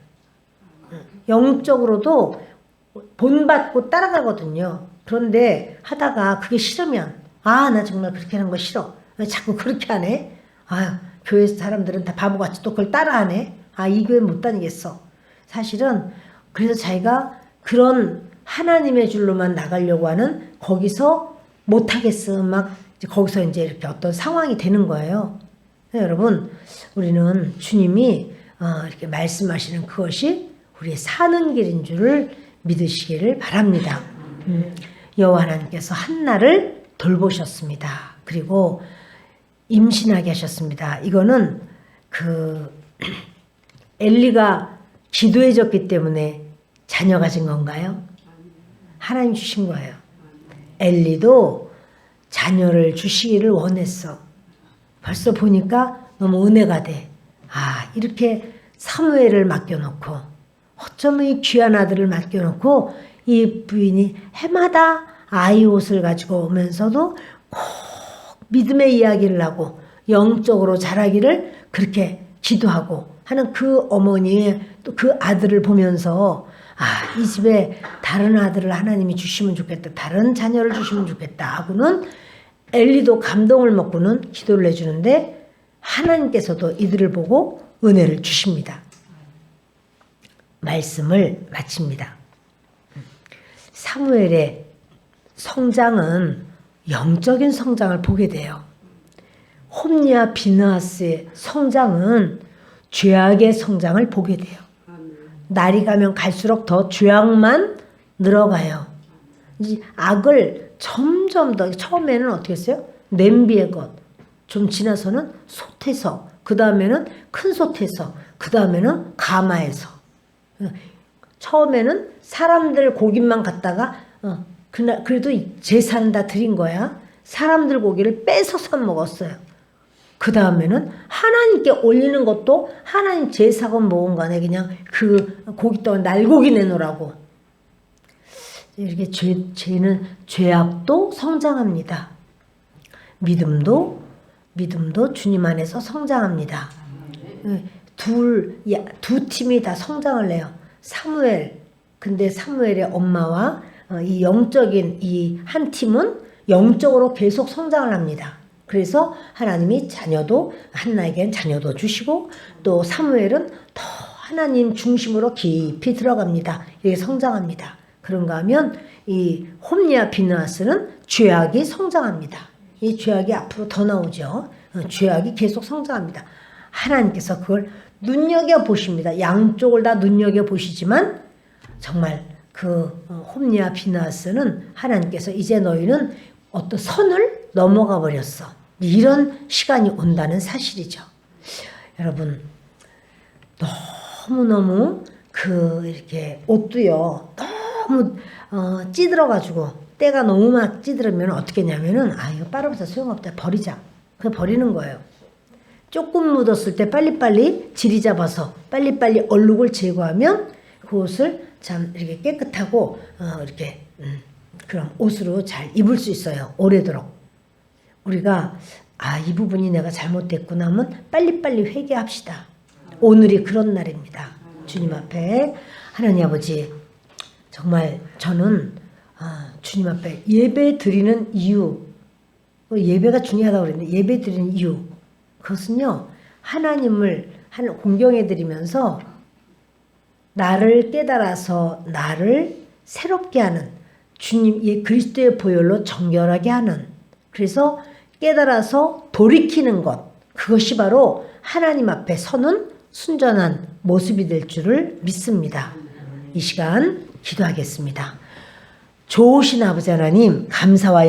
영적으로도 본받고 따라가거든요. 그런데 하다가 그게 싫으면 나 정말 그렇게 하는 거 싫어. 왜 자꾸 그렇게 하네? 교회 사람들은 다 바보같이 또 그걸 따라하네? 이 교회 못 다니겠어. 사실은 그래서 자기가 그런 하나님의 줄로만 나가려고 하는 거기서 못하겠어. 거기서 이제 이렇게 어떤 상황이 되는 거예요. 여러분, 우리는 주님이 이렇게 말씀하시는 그것이 우리의 사는 길인 줄을 믿으시기를 바랍니다. 여호와 하나님께서 한나를 돌보셨습니다. 그리고 임신하게 하셨습니다. 이거는 엘리가 기도해줬기 때문에 자녀가 진 건가요? 하나님 주신 거예요. 엘리도 자녀를 주시기를 원했어. 벌써 보니까 너무 은혜가 돼. 이렇게 사무엘을 맡겨놓고 어쩌면 이 귀한 아들을 맡겨놓고 이 부인이 해마다 아이 옷을 가지고 오면서도 꼭 믿음의 이야기를 하고 영적으로 자라기를 그렇게 기도하고 하는 그 어머니의 또 그 아들을 보면서 이 집에 다른 아들을 하나님이 주시면 좋겠다. 다른 자녀를 주시면 좋겠다 하고는 엘리도 감동을 먹고는 기도를 해주는데 하나님께서도 이들을 보고 은혜를 주십니다. 말씀을 마칩니다. 사무엘의 성장은 영적인 성장을 보게 돼요. 홈리와 비느하스의 성장은 죄악의 성장을 보게 돼요. 날이 가면 갈수록 더 죄악만 늘어가요. 이 악을 점점 더 처음에는 어떻게 했어요? 냄비의 것. 좀 지나서는 솥에서, 그 다음에는 큰 솥에서, 그 다음에는 가마에서. 처음에는 사람들 고기만 갖다가 그래도 제사는 다 드린 거야. 사람들 고기를 뺏어서 먹었어요. 그 다음에는 하나님께 올리는 것도 하나님 제사건 뭐건 간에 그냥 그 고깃덩이 날고기 내놓으라고. 이렇게 죄는 죄악도 성장합니다. 믿음도 주님 안에서 성장합니다. 두 팀이 다 성장을 해요. 사무엘 근데 사무엘의 엄마와 이 영적인 이 한 팀은 영적으로 계속 성장을 합니다. 그래서 하나님이 한나에겐 자녀도 주시고 또 사무엘은 더 하나님 중심으로 깊이 들어갑니다. 이렇게 성장합니다. 그런가 하면 이 홈리와 비느하스는 죄악이 성장합니다. 이 죄악이 앞으로 더 나오죠. 죄악이 계속 성장합니다. 하나님께서 그걸 눈여겨보십니다. 양쪽을 다 눈여겨보시지만 정말 그 홈리와 비느하스는 하나님께서 이제 너희는 어떤 선을 넘어가 버렸어. 이런 시간이 온다는 사실이죠. 여러분 너무너무 이렇게 옷도요. 너무 찌들어가지고 때가 너무 막 찌들으면 어떻게 하냐면은 이거 빨아봐서 소용없다. 버리자. 그냥 버리는 거예요. 조금 묻었을 때 빨리빨리 지리 잡아서 빨리빨리 얼룩을 제거하면 그 옷을 참 이렇게 깨끗하고 이렇게 그런 옷으로 잘 입을 수 있어요. 오래도록. 우리가 이 부분이 내가 잘못됐구나 하면 빨리빨리 회개합시다. 오늘이 그런 날입니다. 주님 앞에 하나님 아버지 정말 저는 주님 앞에 예배 드리는 이유 예배가 중요하다고 그랬는데 예배 드리는 이유 그것은요 하나님을 공경해 드리면서 나를 깨달아서 나를 새롭게 하는 주님 그리스도의 보혈로 정결하게 하는 그래서 깨달아서 돌이키는 것 그것이 바로 하나님 앞에 서는 순전한 모습이 될 줄을 믿습니다. 이 시간 기도하겠습니다. 좋으신 아버지 하나님 감사와